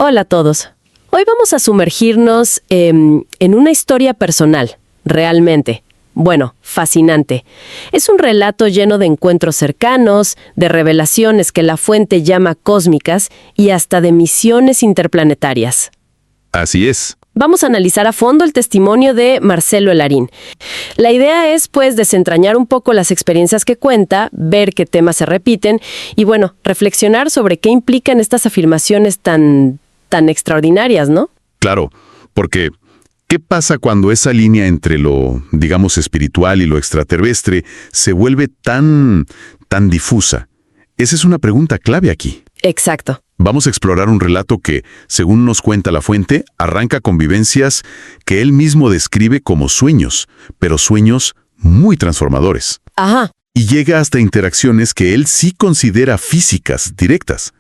Hola a todos. Hoy vamos a sumergirnos en una historia personal, realmente. Bueno, fascinante. Es un relato lleno de encuentros cercanos, de revelaciones que la fuente llama cósmicas y hasta de misiones interplanetarias. Así es. Vamos a analizar a fondo el testimonio de Marcelo Larín. La idea es, pues, desentrañar un poco las experiencias que cuenta, ver qué temas se repiten y, bueno, reflexionar sobre qué implican estas afirmaciones tan extraordinarias, ¿no? Claro, porque ¿qué pasa cuando esa línea entre lo, digamos, espiritual y lo extraterrestre se vuelve tan difusa? Esa es una pregunta clave aquí. Exacto. Vamos a explorar un relato que, según nos cuenta la fuente, arranca con vivencias que él mismo describe como sueños, pero sueños muy transformadores. Ajá. Y llega hasta interacciones que él sí considera físicas, directas.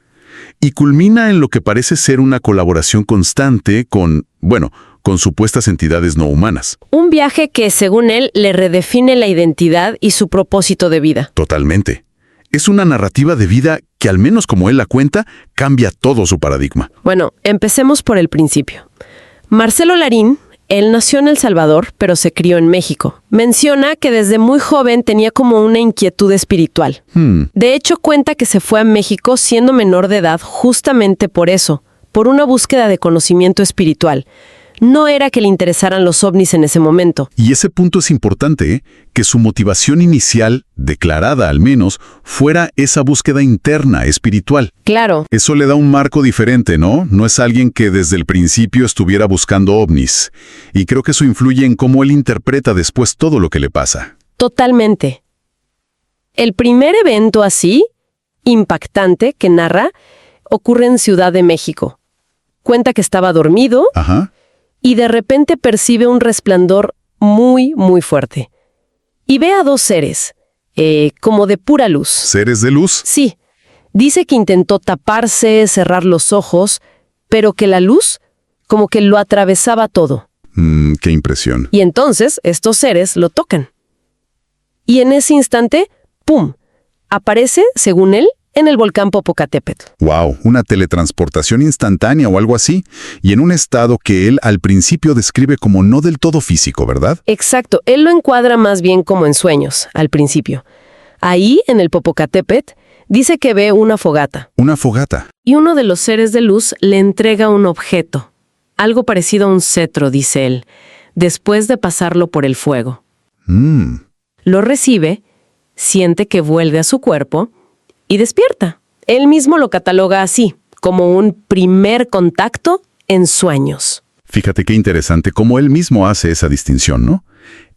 Y culmina en lo que parece ser una colaboración constante con supuestas entidades no humanas. Un viaje que, según él, le redefine la identidad y su propósito de vida. Totalmente. Es una narrativa de vida que, al menos como él la cuenta, cambia todo su paradigma. Bueno, empecemos por el principio. Marcelo Larín, él nació en El Salvador, pero se crió en México. Menciona que desde muy joven tenía como una inquietud espiritual. De hecho, cuenta que se fue a México siendo menor de edad justamente por eso, por una búsqueda de conocimiento espiritual. No era que le interesaran los ovnis en ese momento. Y ese punto es importante, ¿eh? Que su motivación inicial, declarada al menos, fuera esa búsqueda interna, espiritual. Claro. Eso le da un marco diferente, ¿no? No es alguien que desde el principio estuviera buscando ovnis. Y creo que eso influye en cómo él interpreta después todo lo que le pasa. Totalmente. El primer evento así, impactante, que narra, ocurre en Ciudad de México. Cuenta que estaba dormido. Ajá. Y de repente percibe un resplandor muy, muy fuerte. Y ve a dos seres, como de pura luz. ¿Seres de luz? Sí. Dice que intentó taparse, cerrar los ojos, pero que la luz como que lo atravesaba todo. Qué impresión. Y entonces estos seres lo tocan. Y en ese instante, ¡pum!, aparece, según él, en el volcán Popocatépetl. Wow, una teletransportación instantánea o algo así, y en un estado que él al principio describe como no del todo físico, ¿verdad? Exacto, él lo encuadra más bien como en sueños, al principio. Ahí, en el Popocatépetl, dice que ve una fogata. Una fogata. Y uno de los seres de luz le entrega un objeto, algo parecido a un cetro, dice él, después de pasarlo por el fuego. Lo recibe, siente que vuelve a su cuerpo, y despierta. Él mismo lo cataloga así, como un primer contacto en sueños. Fíjate qué interesante cómo él mismo hace esa distinción, ¿no?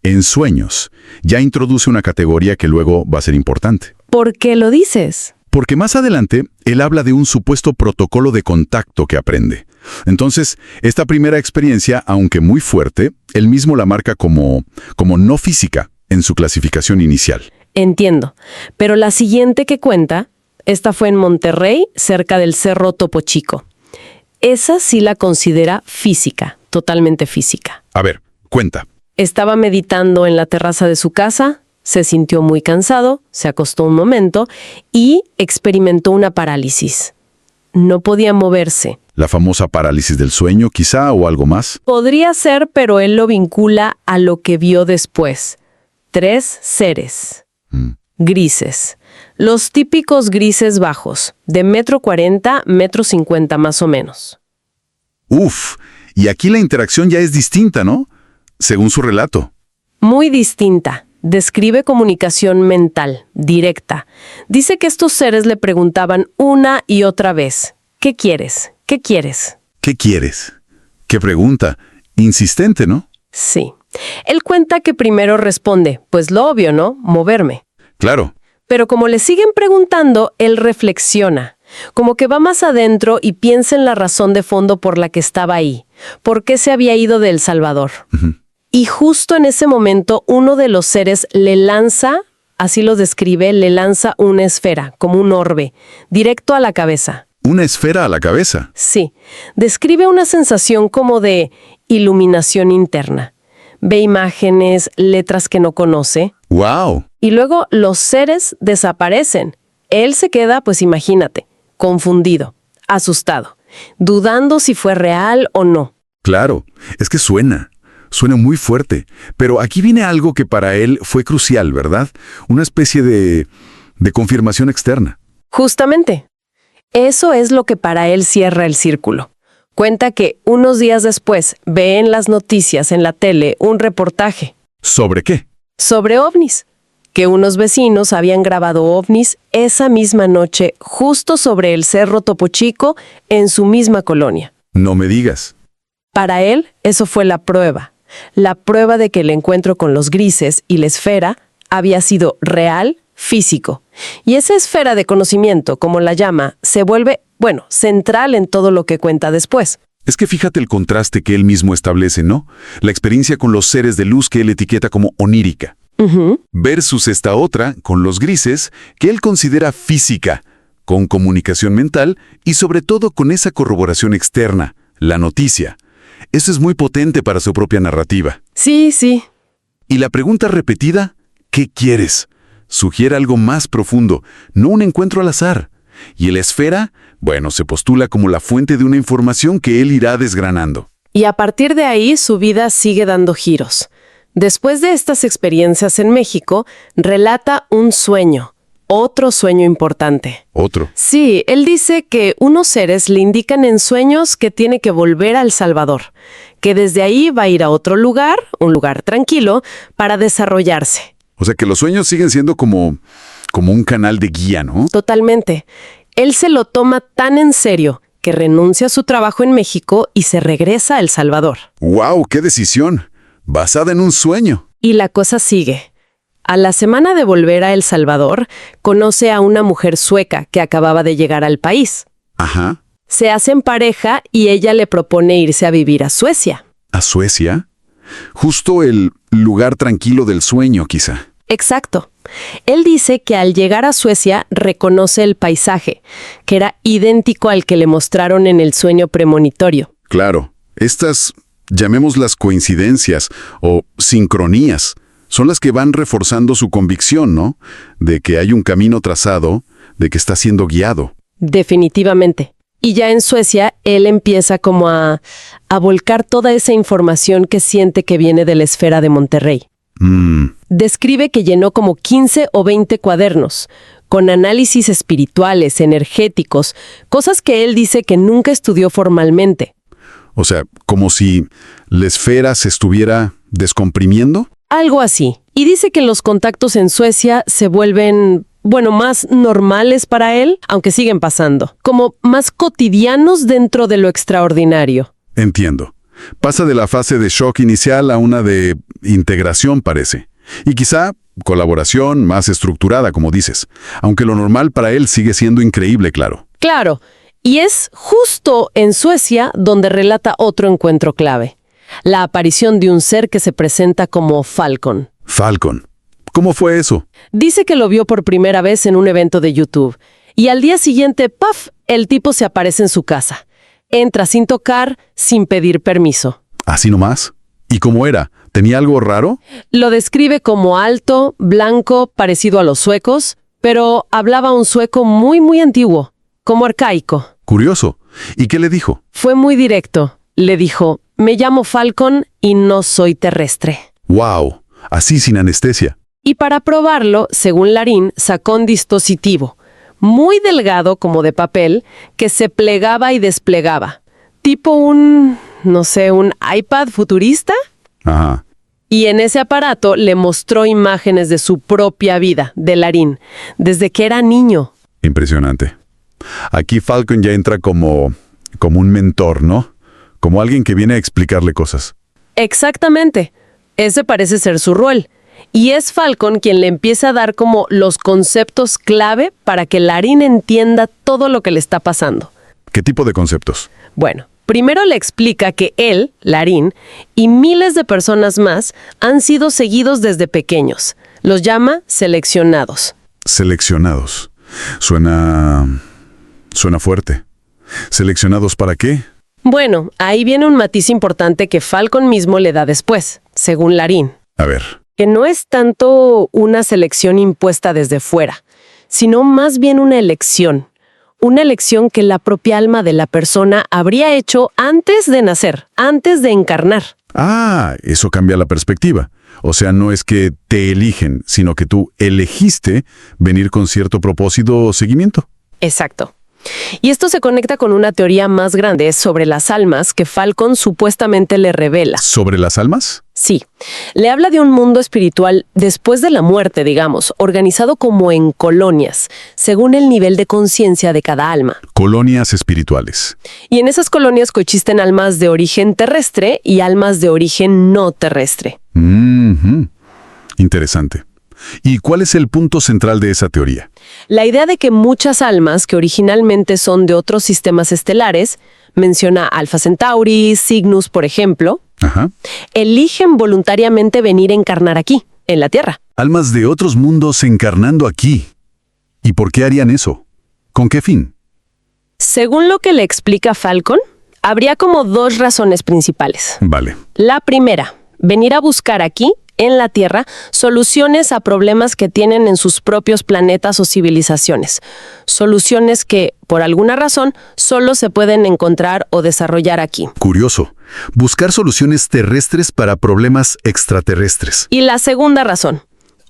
En sueños. Ya introduce una categoría que luego va a ser importante. ¿Por qué lo dices? Porque más adelante, él habla de un supuesto protocolo de contacto que aprende. Entonces, esta primera experiencia, aunque muy fuerte, él mismo la marca como no física en su clasificación inicial. Entiendo, pero la siguiente que cuenta, esta fue en Monterrey, cerca del Cerro Topo Chico. Esa sí la considera física, totalmente física. A ver, cuenta. Estaba meditando en la terraza de su casa, se sintió muy cansado, se acostó un momento y experimentó una parálisis. No podía moverse. ¿La famosa parálisis del sueño, quizá, o algo más? Podría ser, pero él lo vincula a lo que vio después. 3 seres. Grises. Los típicos grises bajos, de 1,40 m, 1,50 m más o menos. Uf, y aquí la interacción ya es distinta, ¿no? Según su relato. Muy distinta. Describe comunicación mental, directa. Dice que estos seres le preguntaban una y otra vez, ¿qué quieres? ¿Qué quieres? ¿Qué quieres? ¿Qué pregunta? Insistente, ¿no? Sí. Él cuenta que primero responde, pues lo obvio, ¿no? Moverme. Claro. Pero como le siguen preguntando, él reflexiona. Como que va más adentro y piensa en la razón de fondo por la que estaba ahí. ¿Por qué se había ido de El Salvador? Y justo en ese momento, uno de los seres le lanza, así lo describe, le lanza una esfera, como un orbe, directo a la cabeza. ¿Una esfera a la cabeza? Sí. Describe una sensación como de iluminación interna. Ve imágenes, letras que no conoce. ¡Wow! Y luego los seres desaparecen. Él se queda, pues imagínate, confundido, asustado. dudando si fue real o no. Claro, es que suena muy fuerte. Pero aquí viene algo que para él fue crucial, ¿verdad? Una especie de confirmación externa. Justamente. Eso es lo que para él cierra el círculo. Cuenta que unos días después ve en las noticias en la tele un reportaje. ¿Sobre qué? Sobre ovnis. Que unos vecinos habían grabado ovnis esa misma noche justo sobre el Cerro Topo Chico en su misma colonia. No me digas. Para él, eso fue la prueba de que el encuentro con los grises y la esfera había sido real, físico. Y esa esfera de conocimiento, como la llama, se vuelve, central en todo lo que cuenta después. Es que fíjate el contraste que él mismo establece, ¿no? La experiencia con los seres de luz que él etiqueta como onírica. Versus esta otra, con los grises, que él considera física, con comunicación mental y sobre todo con esa corroboración externa, la noticia. Eso es muy potente para su propia narrativa. Sí, sí. Y la pregunta repetida, ¿qué quieres? Sugiere algo más profundo, no un encuentro al azar. Y la esfera, se postula como la fuente de una información que él irá desgranando. Y a partir de ahí su vida sigue dando giros. Después de estas experiencias en México, relata un sueño, otro sueño importante. ¿Otro? Sí, él dice que unos seres le indican en sueños que tiene que volver a El Salvador, que desde ahí va a ir a otro lugar, un lugar tranquilo, para desarrollarse. O sea que los sueños siguen siendo como un canal de guía, ¿no? Totalmente. Él se lo toma tan en serio que renuncia a su trabajo en México y se regresa a El Salvador. ¡Wow! ¡Qué decisión! Basada en un sueño. Y la cosa sigue. A la semana de volver a El Salvador, conoce a una mujer sueca que acababa de llegar al país. Ajá. Se hacen pareja y ella le propone irse a vivir a Suecia. ¿A Suecia? Justo el lugar tranquilo del sueño, quizá. Exacto. Él dice que al llegar a Suecia reconoce el paisaje, que era idéntico al que le mostraron en el sueño premonitorio. Claro. Estas, llamémoslas coincidencias o sincronías, son las que van reforzando su convicción, ¿no? De que hay un camino trazado, de que está siendo guiado. Definitivamente. Y ya en Suecia, él empieza como a volcar toda esa información que siente que viene de la esfera de Monterrey. Describe que llenó como 15 o 20 cuadernos, con análisis espirituales, energéticos, cosas que él dice que nunca estudió formalmente. O sea, como si la esfera se estuviera descomprimiendo. Algo así. Y dice que los contactos en Suecia se vuelven, más normales para él, aunque siguen pasando. Como más cotidianos dentro de lo extraordinario. Entiendo. Pasa de la fase de shock inicial a una de integración, parece. Y quizá colaboración más estructurada, como dices. Aunque lo normal para él sigue siendo increíble, claro. Claro. Y es justo en Suecia donde relata otro encuentro clave. La aparición de un ser que se presenta como Falcon. Falcon. ¿Cómo fue eso? Dice que lo vio por primera vez en un evento de YouTube. Y al día siguiente, ¡paf!, el tipo se aparece en su casa. Entra sin tocar, sin pedir permiso. ¿Así nomás? ¿Y cómo era? ¿Tenía algo raro? Lo describe como alto, blanco, parecido a los suecos, pero hablaba un sueco muy, muy antiguo, como arcaico. Curioso. ¿Y qué le dijo? Fue muy directo. Le dijo, me llamo Falcon y no soy terrestre. ¡Wow! Así sin anestesia. Y para probarlo, según Larín, sacó un dispositivo, muy delgado como de papel, que se plegaba y desplegaba. Tipo un iPad futurista. Ajá. Y en ese aparato le mostró imágenes de su propia vida, de Larín, desde que era niño. Impresionante. Aquí Falcon ya entra como un mentor, ¿no? Como alguien que viene a explicarle cosas. Exactamente. Ese parece ser su rol. Y es Falcon quien le empieza a dar como los conceptos clave para que Larín entienda todo lo que le está pasando. ¿Qué tipo de conceptos? Bueno, primero le explica que él, Larín, y miles de personas más han sido seguidos desde pequeños. Los llama seleccionados. Seleccionados. Suena fuerte. ¿Seleccionados para qué? Bueno, ahí viene un matiz importante que Falcon mismo le da después, según Larín. A ver. Que no es tanto una selección impuesta desde fuera, sino más bien una elección, Una elección que la propia alma de la persona habría hecho antes de nacer, antes de encarnar. Ah, eso cambia la perspectiva. O sea, no es que te eligen, sino que tú elegiste venir con cierto propósito o seguimiento. Exacto. Y esto se conecta con una teoría más grande sobre las almas que Falcon supuestamente le revela. ¿Sobre las almas? Sí, le habla de un mundo espiritual después de la muerte, digamos, organizado como en colonias, según el nivel de conciencia de cada alma. Colonias espirituales. Y en esas colonias coexisten almas de origen terrestre y almas de origen no terrestre. Interesante. ¿Y cuál es el punto central de esa teoría? La idea de que muchas almas que originalmente son de otros sistemas estelares, menciona Alpha Centauri, Cygnus, por ejemplo, eligen voluntariamente venir a encarnar aquí, en la Tierra. Almas de otros mundos encarnando aquí. ¿Y por qué harían eso? ¿Con qué fin? Según lo que le explica Falcon, habría como dos razones principales. Vale. La primera, venir a buscar aquí, en la Tierra, soluciones a problemas que tienen en sus propios planetas o civilizaciones. Soluciones que, por alguna razón, solo se pueden encontrar o desarrollar aquí. Curioso. Buscar soluciones terrestres para problemas extraterrestres. Y la segunda razón,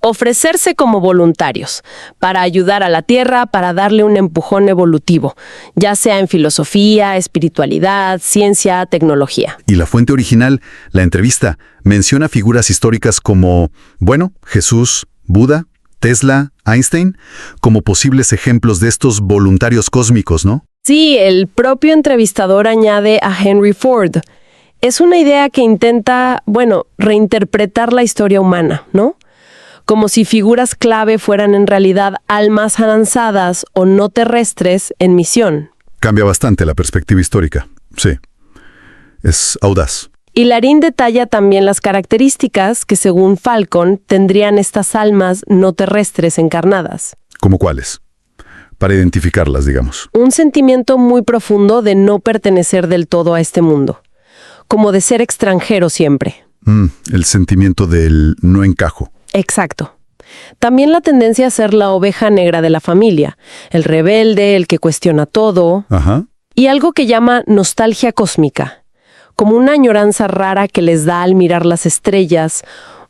ofrecerse como voluntarios, para ayudar a la Tierra, para darle un empujón evolutivo, ya sea en filosofía, espiritualidad, ciencia, tecnología. Y la fuente original, la entrevista, menciona figuras históricas como, Jesús, Buda, Tesla, Einstein, como posibles ejemplos de estos voluntarios cósmicos, ¿no? Sí, el propio entrevistador añade a Henry Ford. Es una idea que intenta, reinterpretar la historia humana, ¿no? Como si figuras clave fueran en realidad almas avanzadas o no terrestres en misión. Cambia bastante la perspectiva histórica, sí. Es audaz. Y Larín detalla también las características que, según Falcon, tendrían estas almas no terrestres encarnadas. ¿Cómo cuáles? Para identificarlas, digamos. Un sentimiento muy profundo de no pertenecer del todo a este mundo. Como de ser extranjero siempre. El sentimiento del no encajo. Exacto. También la tendencia a ser la oveja negra de la familia, el rebelde, el que cuestiona todo. Y algo que llama nostalgia cósmica, como una añoranza rara que les da al mirar las estrellas,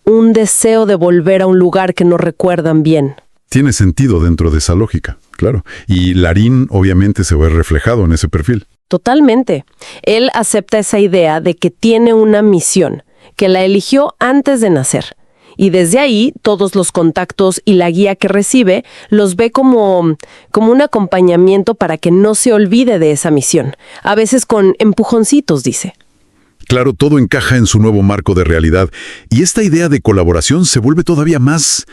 un deseo de volver a un lugar que no recuerdan bien. Tiene sentido dentro de esa lógica, claro. Y Larín obviamente se ve reflejado en ese perfil. Totalmente. Él acepta esa idea de que tiene una misión, que la eligió antes de nacer. Y desde ahí, todos los contactos y la guía que recibe los ve como un acompañamiento para que no se olvide de esa misión. A veces con empujoncitos, dice. Claro, todo encaja en su nuevo marco de realidad. Y esta idea de colaboración se vuelve todavía más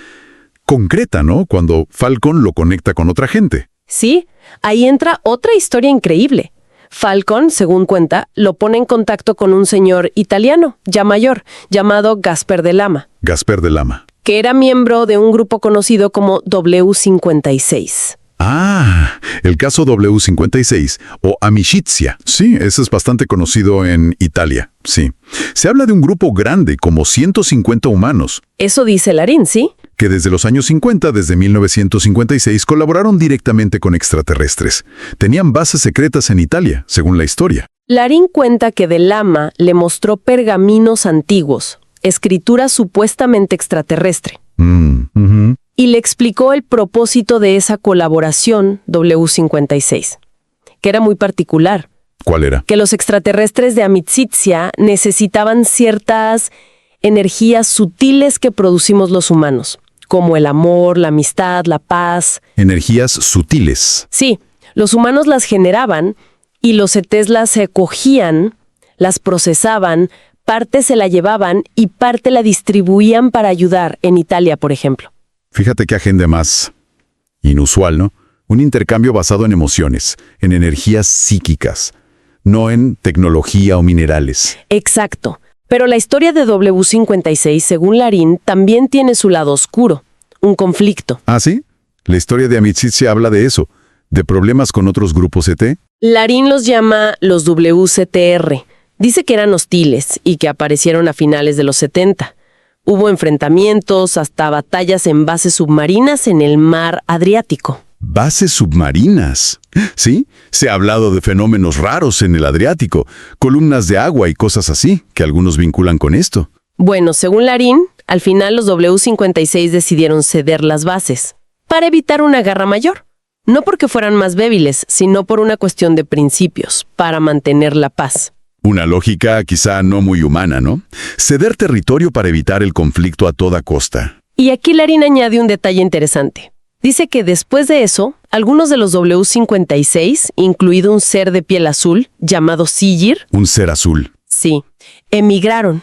concreta, ¿no? Cuando Falcon lo conecta con otra gente. Sí, ahí entra otra historia increíble. Falcon, según cuenta, lo pone en contacto con un señor italiano, ya mayor, llamado Gasper de Lama. Gasper de Lama. Que era miembro de un grupo conocido como W56. Ah, el caso W56 o Amicizia. Sí, ese es bastante conocido en Italia, sí. Se habla de un grupo grande, como 150 humanos. Eso dice Larín, ¿sí? Que desde los años 50, desde 1956, colaboraron directamente con extraterrestres. Tenían bases secretas en Italia, según la historia. Larín cuenta que de Lama le mostró pergaminos antiguos, escritura supuestamente extraterrestre. Y le explicó el propósito de esa colaboración W56, que era muy particular. ¿Cuál era? Que los extraterrestres de Amicizia necesitaban ciertas energías sutiles que producimos los humanos, como el amor, la amistad, la paz. Energías sutiles. Sí, los humanos las generaban y los ETs las cogían, las procesaban, parte se la llevaban y parte la distribuían para ayudar en Italia, por ejemplo. Fíjate qué agenda más inusual, ¿no? Un intercambio basado en emociones, en energías psíquicas, no en tecnología o minerales. Exacto. Pero la historia de W56, según Larín, también tiene su lado oscuro, un conflicto. ¿Ah, sí? La historia de Amicizia habla de eso, de problemas con otros grupos ET. Larín los llama los WCTR. Dice que eran hostiles y que aparecieron a finales de los 70. Hubo enfrentamientos, hasta batallas en bases submarinas en el mar Adriático. Bases submarinas. Sí, se ha hablado de fenómenos raros en el Adriático, columnas de agua y cosas así, que algunos vinculan con esto. Bueno, según Larín, al final los W-56 decidieron ceder las bases para evitar una guerra mayor. No porque fueran más débiles, sino por una cuestión de principios, para mantener la paz. Una lógica quizá no muy humana, ¿no? Ceder territorio para evitar el conflicto a toda costa. Y aquí Larín añade un detalle interesante. Dice que después de eso, algunos de los W-56, incluido un ser de piel azul llamado Sigir, Un ser azul. sí, emigraron.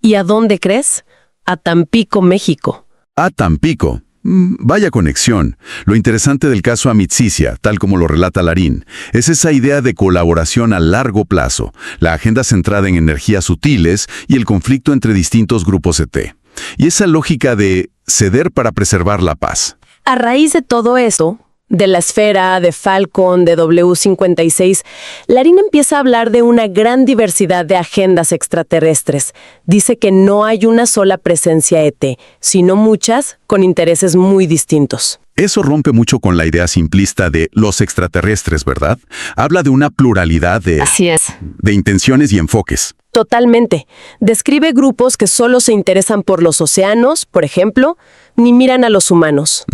¿Y a dónde crees? A Tampico, México. A Tampico. Vaya conexión. Lo interesante del caso Amicicia, tal como lo relata Larín, es esa idea de colaboración a largo plazo, la agenda centrada en energías sutiles y el conflicto entre distintos grupos ET. Y esa lógica de ceder para preservar la paz. A raíz de todo eso, de la esfera, de Falcon, de W-56, Larín empieza a hablar de una gran diversidad de agendas extraterrestres. Dice que no hay una sola presencia ET, sino muchas con intereses muy distintos. Eso rompe mucho con la idea simplista de los extraterrestres, ¿verdad? Habla de una pluralidad Así es. de intenciones y enfoques. Totalmente. Describe grupos que solo se interesan por los océanos, por ejemplo, ni miran a los humanos.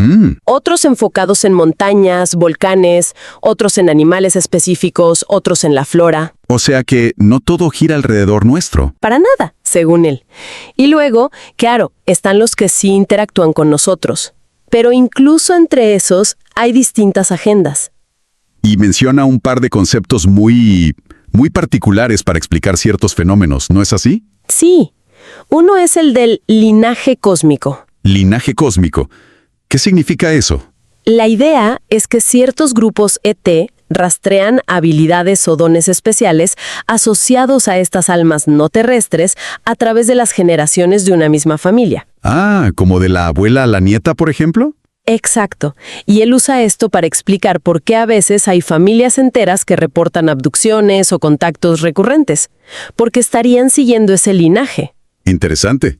Otros enfocados en montañas, volcanes, otros en animales específicos, otros en la flora. O sea que no todo gira alrededor nuestro. Para nada, según él. Y luego, claro, están los que sí interactúan con nosotros. Pero incluso entre esos hay distintas agendas. Y menciona un par de conceptos muy particulares para explicar ciertos fenómenos, ¿no es así? Sí. Uno es el del linaje cósmico. Linaje cósmico. ¿Qué significa eso? La idea es que ciertos grupos ET rastrean habilidades o dones especiales asociados a estas almas no terrestres a través de las generaciones de una misma familia. Ah, ¿como de la abuela a la nieta, por ejemplo? Exacto. Y él usa esto para explicar por qué a veces hay familias enteras que reportan abducciones o contactos recurrentes, porque estarían siguiendo ese linaje. Interesante.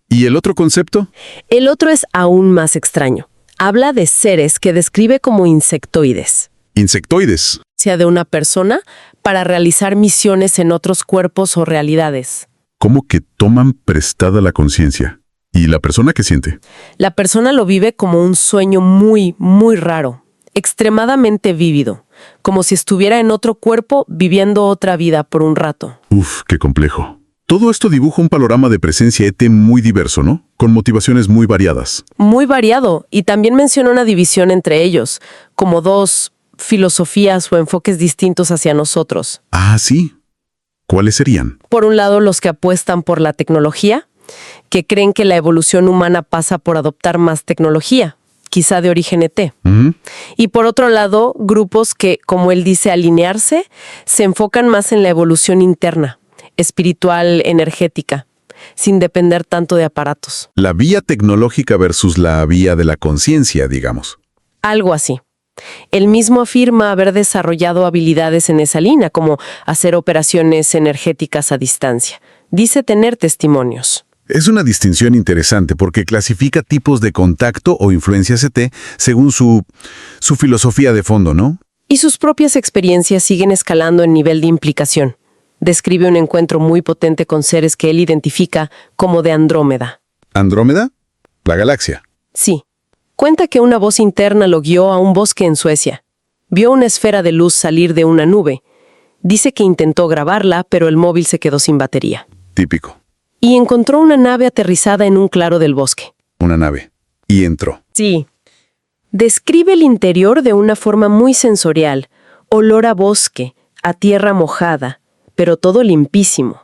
¿Y el otro concepto? El otro es aún más extraño. Habla de seres que describe como insectoides. Insectoides. Sea de una persona para realizar misiones en otros cuerpos o realidades. ¿Cómo que toman prestada la conciencia? ¿Y la persona qué siente? La persona lo vive como un sueño muy, muy raro, extremadamente vívido, como si estuviera en otro cuerpo viviendo otra vida por un rato. Uf, qué complejo. Todo esto dibuja un panorama de presencia ET muy diverso, ¿no? Con motivaciones muy variadas. Muy variado, y también menciona una división entre ellos, como dos filosofías o enfoques distintos hacia nosotros. Ah, sí. ¿Cuáles serían? Por un lado, los que apuestan por la tecnología, que creen que la evolución humana pasa por adoptar más tecnología, quizá de origen ET. Y por otro lado, grupos que, como él dice, alinearse, se enfocan más en la evolución interna, espiritual, energética, sin depender tanto de aparatos. La vía tecnológica versus la vía de la conciencia, digamos. Algo así. Él mismo afirma haber desarrollado habilidades en esa línea, como hacer operaciones energéticas a distancia. Dice tener testimonios. Es una distinción interesante porque clasifica tipos de contacto o influencias ET según su filosofía de fondo, ¿no? Y sus propias experiencias siguen escalando en nivel de implicación. Describe un encuentro muy potente con seres que él identifica como de Andrómeda. ¿Andrómeda? La galaxia. Sí. Cuenta que una voz interna lo guió a un bosque en Suecia. Vio una esfera de luz salir de una nube. Dice que intentó grabarla, pero el móvil se quedó sin batería. Típico. Y encontró una nave aterrizada en un claro del bosque. Una nave. Y entró. Sí. Describe el interior de una forma muy sensorial. Olor a bosque, a tierra mojada, pero todo limpísimo.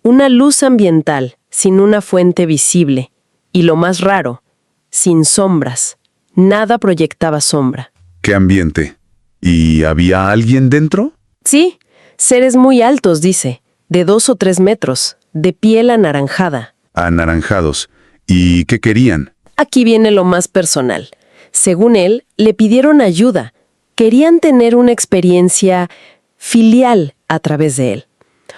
Una luz ambiental, sin una fuente visible. Y lo más raro, sin sombras. Nada proyectaba sombra. ¿Qué ambiente? ¿Y había alguien dentro? Sí, seres muy altos, dice, de 2 o 3 metros, de piel anaranjada. Anaranjados. ¿Y qué querían? Aquí viene lo más personal. Según él, le pidieron ayuda. Querían tener una experiencia filial a través de él.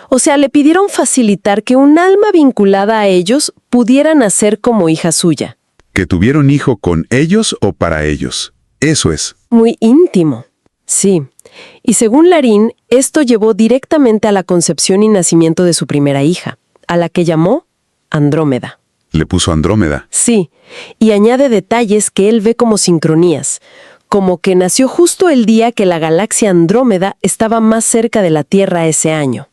O sea, le pidieron facilitar que un alma vinculada a ellos pudiera nacer como hija suya. ¿Que tuvieron hijo con ellos o para ellos? Eso es. Muy íntimo. Sí. Y según Larín, esto llevó directamente a la concepción y nacimiento de su primera hija, a la que llamó Andrómeda. Le puso Andrómeda. Sí, y añade detalles que él ve como sincronías, como que nació justo el día que la galaxia Andrómeda estaba más cerca de la Tierra ese año.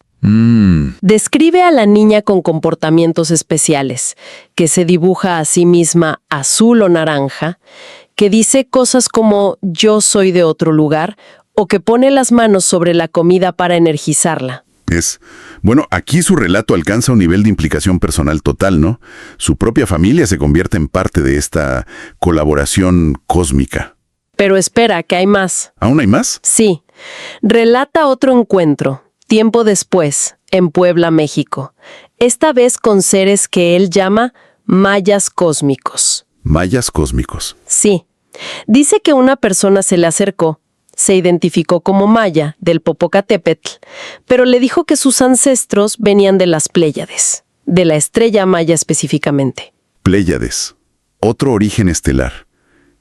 Describe a la niña con comportamientos especiales, que se dibuja a sí misma azul o naranja, que dice cosas como «yo soy de otro lugar» o que pone las manos sobre la comida para energizarla. Bueno, aquí su relato alcanza un nivel de implicación personal total, ¿no? Su propia familia se convierte en parte de esta colaboración cósmica. Pero espera, que hay más. ¿Aún hay más? Sí. Relata otro encuentro, tiempo después, en Puebla, México. Esta vez con seres que él llama mayas cósmicos. Mayas cósmicos. Sí. Dice que una persona se le acercó, se identificó como maya del Popocatépetl, pero le dijo que sus ancestros venían de las Pléyades, de la estrella maya específicamente. Pléyades. Otro origen estelar.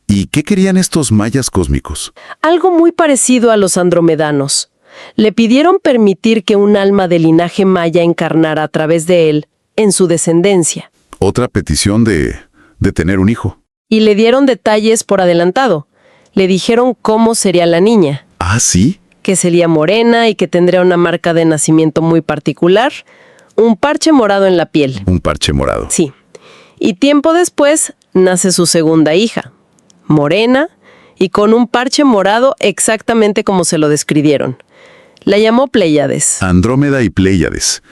¿Y qué querían estos mayas cósmicos? Algo muy parecido a los andromedanos. Le pidieron permitir que un alma de linaje maya encarnara a través de él, en su descendencia. Otra petición de tener un hijo. Y le dieron detalles por adelantado. Le dijeron cómo sería la niña. ¿Ah, sí? Que sería morena y que tendría una marca de nacimiento muy particular. Un parche morado en la piel. Un parche morado. Sí. Y tiempo después nace su segunda hija. Morena y con un parche morado exactamente como se lo describieron. La llamó Pléyades. Andrómeda y Pléyades.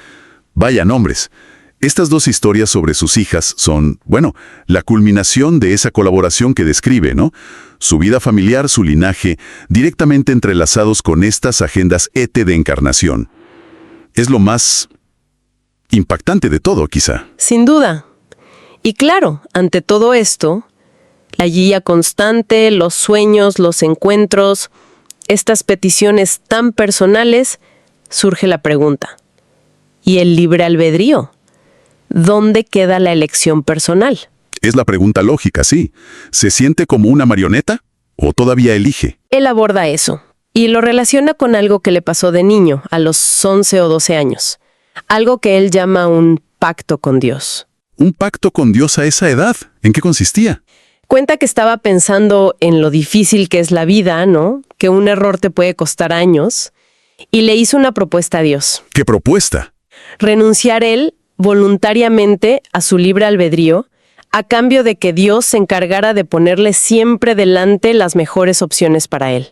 Vaya nombres. Estas dos historias sobre sus hijas son, bueno, la culminación de esa colaboración que describe, ¿no? Su vida familiar, su linaje, directamente entrelazados con estas agendas ET de encarnación. Es lo más impactante de todo, quizá. Sin duda. Y claro, ante todo esto, la guía constante, los sueños, los encuentros, estas peticiones tan personales, surge la pregunta. ¿Y el libre albedrío? ¿Dónde queda la elección personal? Es la pregunta lógica, sí. ¿Se siente como una marioneta o todavía elige? Él aborda eso y lo relaciona con algo que le pasó de niño, a los 11 o 12 años. Algo que él llama un pacto con Dios. ¿Un pacto con Dios a esa edad? ¿En qué consistía? Cuenta que estaba pensando en lo difícil que es la vida, ¿no? Que un error te puede costar años. Y le hizo una propuesta a Dios. ¿Qué propuesta? Renunciar él voluntariamente a su libre albedrío, a cambio de que Dios se encargara de ponerle siempre delante las mejores opciones para él.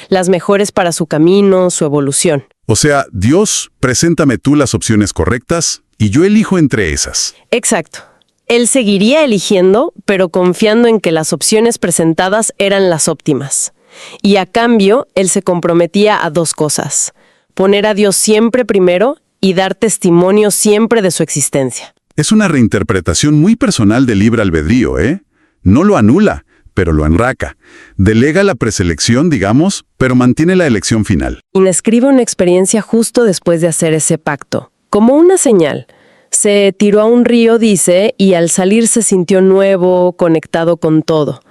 Las mejores para su camino, su evolución. O sea, Dios, preséntame tú las opciones correctas y yo elijo entre esas. Exacto. Él seguiría eligiendo, pero confiando en que las opciones presentadas eran las óptimas. Y a cambio, él se comprometía a dos cosas: poner a Dios siempre primero y dar testimonio siempre de su existencia. Es una reinterpretación muy personal del libre albedrío, ¿eh? No lo anula, pero lo enraca. Delega la preselección, digamos, pero mantiene la elección final. Y describe una experiencia justo después de hacer ese pacto, como una señal. Se tiró a un río, dice, y al salir se sintió nuevo, conectado con todo.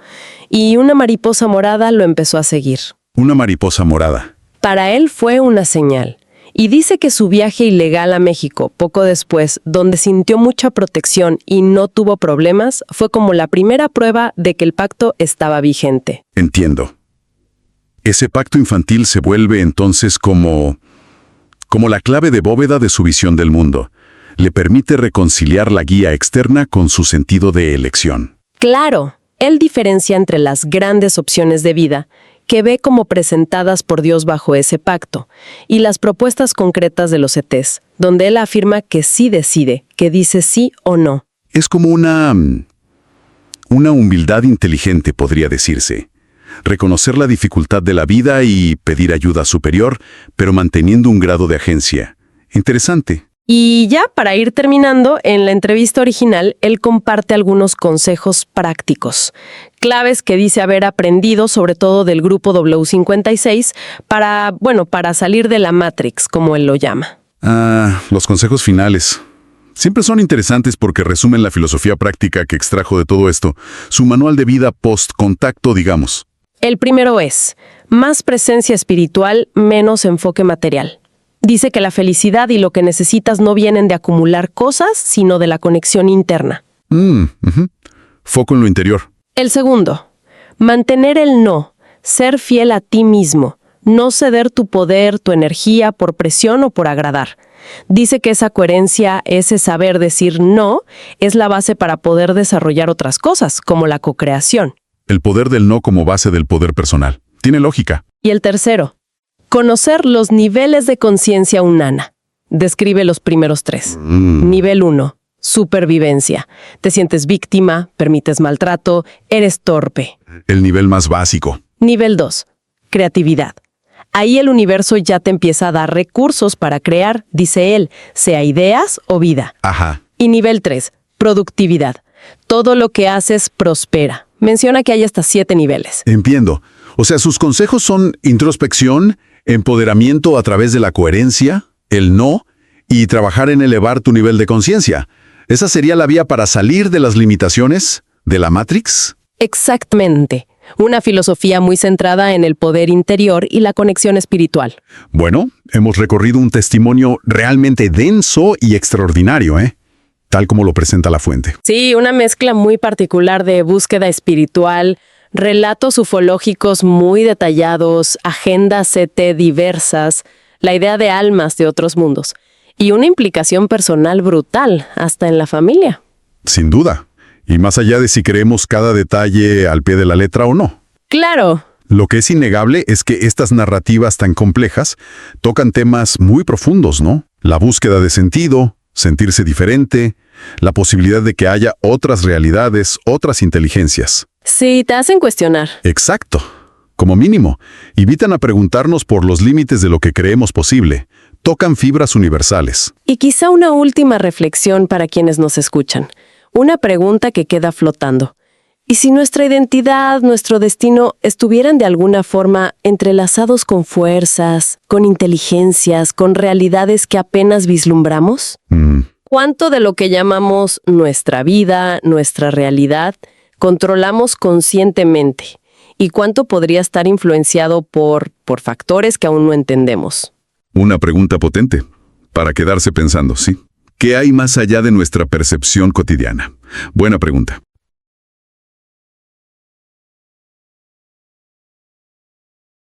Y una mariposa morada lo empezó a seguir. Una mariposa morada. Para él fue una señal. Y dice que su viaje ilegal a México, poco después, donde sintió mucha protección y no tuvo problemas, fue como la primera prueba de que el pacto estaba vigente. Entiendo. Ese pacto infantil se vuelve entonces como la clave de bóveda de su visión del mundo. Le permite reconciliar la guía externa con su sentido de elección. Claro, él diferencia entre las grandes opciones de vida que ve como presentadas por Dios bajo ese pacto, y las propuestas concretas de los ETs, donde él afirma que sí decide, que dice sí o no. Es como una humildad inteligente, podría decirse. Reconocer la dificultad de la vida y pedir ayuda superior, pero manteniendo un grado de agencia. Interesante. Y ya para ir terminando, en la entrevista original, él comparte algunos consejos prácticos, claves que dice haber aprendido, sobre todo del grupo W56, para salir de la Matrix, como él lo llama. Los consejos finales. Siempre son interesantes porque resumen la filosofía práctica que extrajo de todo esto, su manual de vida post-contacto, digamos. El primero es, más presencia espiritual, menos enfoque material. Dice que la felicidad y lo que necesitas no vienen de acumular cosas, sino de la conexión interna. Ujú. Foco en lo interior. El segundo, mantener el no, ser fiel a ti mismo, no ceder tu poder, tu energía por presión o por agradar. Dice que esa coherencia, ese saber decir no, es la base para poder desarrollar otras cosas, como la cocreación. El poder del no como base del poder personal. Tiene lógica. Y el tercero, conocer los niveles de conciencia unana. Describe los primeros 3. Nivel 1, supervivencia. Te sientes víctima, permites maltrato, eres torpe. El nivel más básico. Nivel 2, creatividad. Ahí el universo ya te empieza a dar recursos para crear, dice él, sea ideas o vida. Ajá. Y nivel 3, productividad. Todo lo que haces prospera. Menciona que hay hasta 7 niveles. Entiendo. O sea, sus consejos son introspección, empoderamiento a través de la coherencia, el no, y trabajar en elevar tu nivel de conciencia. ¿Esa sería la vía para salir de las limitaciones de la Matrix? Exactamente. Una filosofía muy centrada en el poder interior y la conexión espiritual. Bueno, hemos recorrido un testimonio realmente denso y extraordinario, tal como lo presenta la fuente. Sí, una mezcla muy particular de búsqueda espiritual, relatos ufológicos muy detallados, agendas CT diversas, la idea de almas de otros mundos y una implicación personal brutal, hasta en la familia. Sin duda. Y más allá de si creemos cada detalle al pie de la letra o no. ¡Claro! Lo que es innegable es que estas narrativas tan complejas tocan temas muy profundos, ¿no? La búsqueda de sentido, sentirse diferente, la posibilidad de que haya otras realidades, otras inteligencias. Sí, te hacen cuestionar. Exacto. Como mínimo, invitan a preguntarnos por los límites de lo que creemos posible. Tocan fibras universales. Y quizá una última reflexión para quienes nos escuchan. Una pregunta que queda flotando. ¿Y si nuestra identidad, nuestro destino estuvieran de alguna forma entrelazados con fuerzas, con inteligencias, con realidades que apenas vislumbramos? ¿Cuánto de lo que llamamos nuestra vida, nuestra realidad, controlamos conscientemente? ¿Y cuánto podría estar influenciado por factores que aún no entendemos? Una pregunta potente, para quedarse pensando, ¿sí? ¿Qué hay más allá de nuestra percepción cotidiana? Buena pregunta.